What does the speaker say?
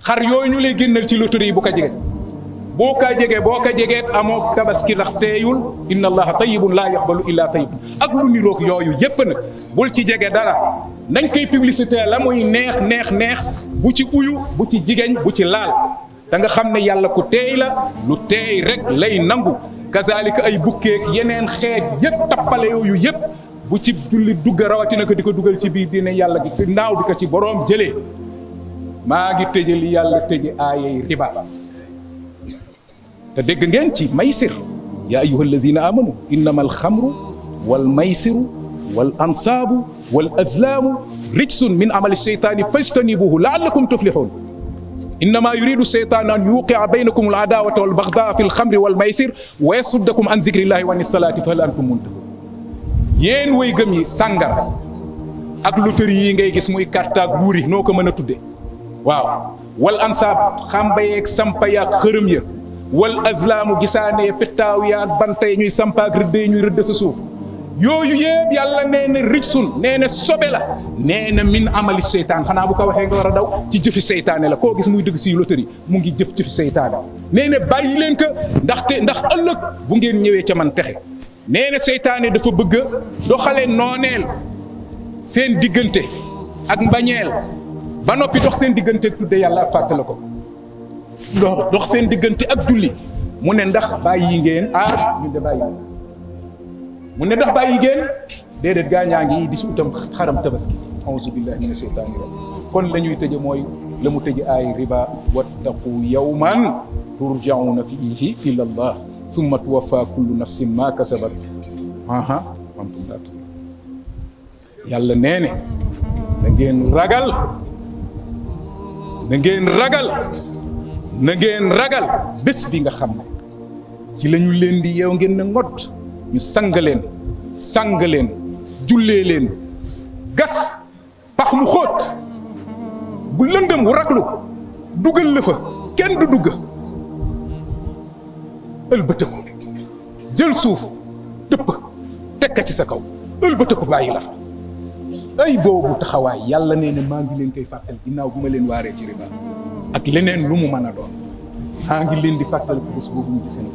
xar yooyu ñu lay génnal ci loterie yi bu ko jege boo ko jegee amoo tabaski ndax teeyul inna allaha tayyibun laa yaqbalu illa tayyibun ak lu niroog yooyu yépp nag bul ci jege dara nañ koy publicité la muy neex bu ci uyu bu ci jigéen bu ci laal da nga xam ne yàlla ku teey la lu teey rek lay nangu kazalika ay bukkeek yeneen xeet yépp tappale yooyu yépp bu ci julli dugg rawatina ko di ko dugal ci biir dina yàlla gi naaw di ko ci boroom jëlee maa ngi tëje li yàlla tëje aayay riba te dégg ngeen ci maysir yaa ayyuha allazina amanu innama alxamru wal maysiru wal ansaabu wal azlaamu rijsun min amali sheytaani fajtanibuhu laallakum tuflixuun innama yuridu sheytaanu an yuqia baynakum al adaawata wal baxdaa fi alxamri wal maysir wa yasuddakum an zikrillahi wa an salaati fa hal antum muntahun yéen way gëm yi sàngara ak loterie yi ngay gis muy carte ak buuri noo ko mën a tudde waaw wal ansaab xamba yeeg sampa yaag xërëm ya wal azlaamu gisaane pettaaw ya ak banta yi ñuy sampaak rëdd yi ñuy rëdd sa suuf yooyu yëpp yàlla nee na rijsun nee na sobe la nee na min amali seytaan xanaa bu ko waxee nga war a daw ci jëfi seytaane la koo gis muy dëgg si loterie mu ngi jëfi seytaane nee na bàyyi leen ko ndax ëllëg bu ngeen ñëwee ca man texe nee na seytaane dafa bëgg a doxale nooneel seen diggante ak mbañeel ba noppi dox seen diggante ak tudde yàlla ak fàttale ko dox seen diggante ak julli mu ne ndax bàyyi ngeen ñu de bàyyi mu ne ndax bàyyi ngeen déedéet gaañaa ngi di si utam xaram tabaski auzu billahi mina sheytaani rajim kon la ñuy tëje mooy la mu tëje ay riba wattaqu yawman turjauna fiihi ila allah summa tuwaffa kullu nafsin ma kasabat yàlla nee ne na ngeen ragal bés bi nga xam ne ci la ñu leen di yeew ngeen na ngott ñu sang leen jullee leen gas pax mu xóot bu lëndëm wu raglu dugal la fa kenn du dugg ëlbëtëku jël suuf dëpp tekka ci sa kaw ëlbëtëku bàyyi la fa ay boobu taxawaay yàlla nee na maa ngi leen koy fàttal ginnaaw bu ma leen waaree ci riba ak leneen lu mu mën a doon maa ngi leen di fàttal ko bés boobu ñu ci seen